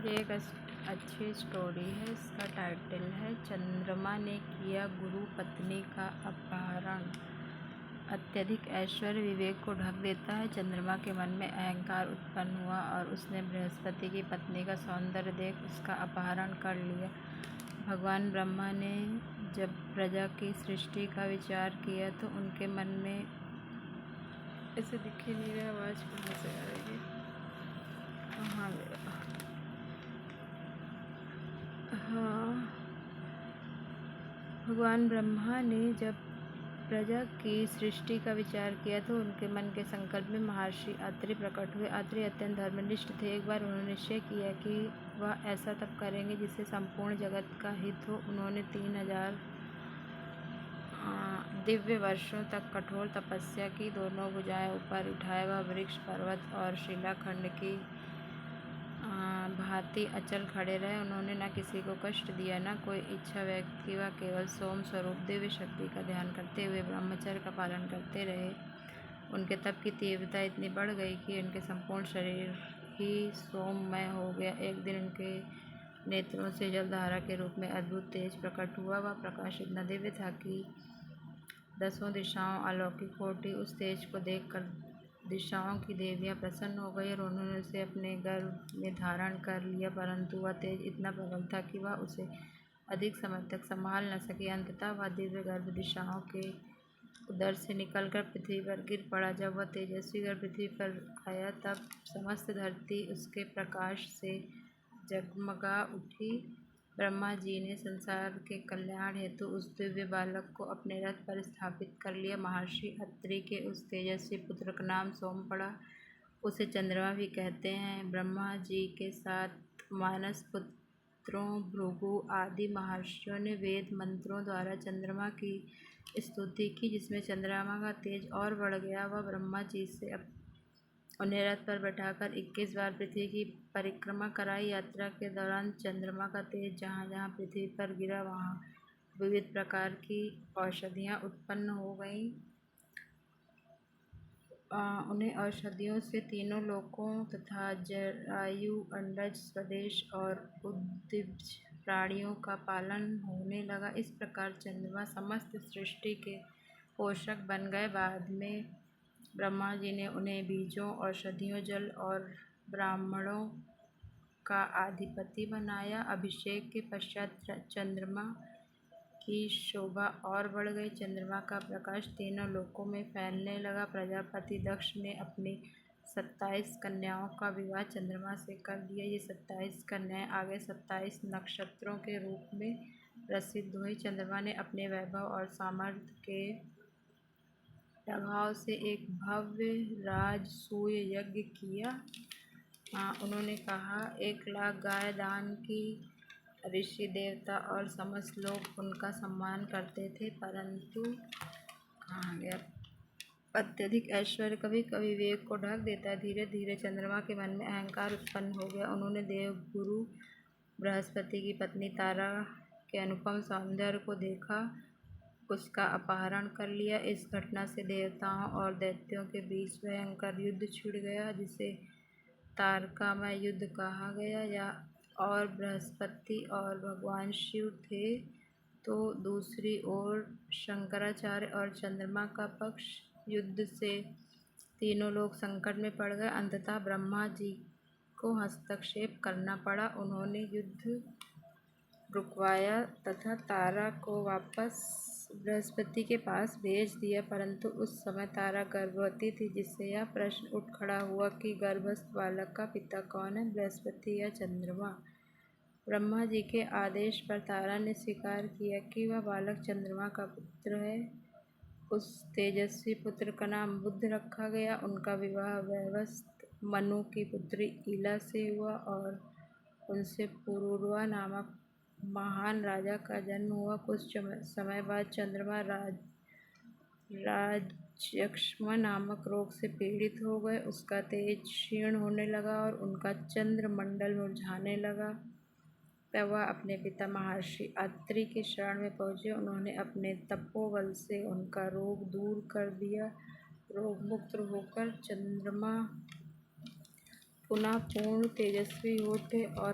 ये एक अच्छी स्टोरी है। इसका टाइटल है चंद्रमा ने किया गुरु पत्नी का अपहरण। अत्यधिक ऐश्वर्य विवेक को ढक देता है। चंद्रमा के मन में अहंकार उत्पन्न हुआ और उसने बृहस्पति की पत्नी का सौंदर्य देख उसका अपहरण कर लिया। भगवान ब्रह्मा ने जब प्रजा की सृष्टि का विचार किया तो उनके मन में ऐसे दिख ही नहीं रहा, आवाज़ कहाँ से आ रही है, कहाँ गया? हाँ, भगवान ब्रह्मा ने जब प्रजा की सृष्टि का विचार किया तो उनके मन के संकल्प में महर्षि अत्रि प्रकट हुए। अत्रि अत्यंत धर्मनिष्ठ थे। एक बार उन्होंने निश्चय किया कि वह ऐसा तप करेंगे जिससे संपूर्ण जगत का हित हो। उन्होंने 3000 दिव्य वर्षों तक कठोर तपस्या की। दोनों भुजाएं ऊपर उठाए वह वृक्ष, पर्वत और शिलाखंड की भांति अचल खड़े रहे। उन्होंने न किसी को कष्ट दिया, न कोई इच्छा व्यक्त की। वह केवल सोम स्वरूप दिव्य शक्ति का ध्यान करते हुए ब्रह्मचर्य का पालन करते रहे। उनके तप की तीव्रता इतनी बढ़ गई कि उनके संपूर्ण शरीर ही सोममय हो गया। एक दिन उनके नेत्रों से जलधारा के रूप में अद्भुत तेज प्रकट हुआ। वह प्रकाश इतना दिव्य था कि 10 दिशाओं अलौकिक कोटि उस तेज को देखकर दिशाओं की देवियां प्रसन्न हो गई और उन्होंने उसे अपने गर्भ में धारण कर लिया। परंतु वह तेज इतना प्रबल था कि वह उसे अधिक समय तक संभाल न सकी। अंततः वह दिव्य गर्भ दिशाओं के उदर से निकलकर पृथ्वी पर गिर पड़ा। जब वह तेजस्वी गर्भ पृथ्वी पर आया तब समस्त धरती उसके प्रकाश से जगमगा उठी। ब्रह्मा जी ने संसार के कल्याण हेतु उस दिव्य बालक को अपने रथ पर स्थापित कर लिया। महर्षि अत्रि के उस तेजस्वी पुत्र का नाम सोम पड़ा। उसे चंद्रमा भी कहते हैं। ब्रह्मा जी के साथ मानस पुत्रों भृगु आदि महर्षियों ने वेद मंत्रों द्वारा चंद्रमा की स्तुति की, जिसमें चंद्रमा का तेज और बढ़ गया। वह ब्रह्मा जी से उन्हें रथ पर बैठाकर 21 बार पृथ्वी की परिक्रमा कराई। यात्रा के दौरान चंद्रमा का तेज जहाँ जहाँ पृथ्वी पर गिरा वहाँ विविध प्रकार की औषधियाँ उत्पन्न हो गईं। उन्हें औषधियों से तीनों लोकों तथा जरायु, अंडज, स्वदेश और उद्भिज प्राणियों का पालन होने लगा। इस प्रकार चंद्रमा समस्त सृष्टि के पोषक बन गए। बाद में ब्रह्मा जी ने उन्हें बीजों, औषधियों, जल और ब्राह्मणों का अधिपति बनाया। अभिषेक के पश्चात चंद्रमा की शोभा और बढ़ गई। चंद्रमा का प्रकाश तीनों लोकों में फैलने लगा। प्रजापति दक्ष ने अपनी 27 कन्याओं का विवाह चंद्रमा से कर दिया। ये 27 कन्याएं आगे 27 नक्षत्रों के रूप में प्रसिद्ध हुई। चंद्रमा ने अपने वैभव और सामर्थ्य के प्रभाव से एक भव्य राजसूय यज्ञ किया। उन्होंने कहा 1 लाख गाय दान की। ऋषि, देवता और समस्त लोग उनका सम्मान करते थे। परंतु कहाँ गया? अत्यधिक ऐश्वर्य कभी कभी विवेक को ढक देता है। धीरे धीरे चंद्रमा के मन में अहंकार उत्पन्न हो गया। उन्होंने देवगुरु बृहस्पति की पत्नी तारा के अनुपम सौंदर्य को देखा, उसका अपहरण कर लिया। इस घटना से देवताओं और दैत्यों के बीच भयंकर युद्ध छिड़ गया, जिसे तारकामय युद्ध कहा गया। और बृहस्पति और भगवान शिव थे तो दूसरी ओर शंकराचार्य और चंद्रमा का पक्ष। युद्ध से तीनों लोग संकट में पड़ गए। अंततः ब्रह्मा जी को हस्तक्षेप करना पड़ा। उन्होंने युद्ध रुकवाया तथा तारा को वापस बृहस्पति के पास भेज दिया। परंतु उस समय तारा गर्भवती थी, जिससे यह प्रश्न उठ खड़ा हुआ कि गर्भस्थ बालक का पिता कौन है, बृहस्पति या चंद्रमा? ब्रह्मा जी के आदेश पर तारा ने स्वीकार किया कि वह बालक चंद्रमा का पुत्र है। उस तेजस्वी पुत्र का नाम बुध रखा गया। उनका विवाह वैवस्वत मनु की पुत्री ईला से हुआ और उनसे पुरूरवा नामक महान राजा का जन्म हुआ। कुछ समय बाद चंद्रमा राजयक्ष्मा नामक रोग से पीड़ित हो गए। उसका तेज क्षीण होने लगा और उनका चंद्रमंडल मुरझाने लगा। तब वह अपने पिता महर्षि अत्रि के शरण में पहुँचे। उन्होंने अपने तपोबल से उनका रोग दूर कर दिया। रोग मुक्त होकर चंद्रमा पुनः पूर्ण तेजस्वी हुए और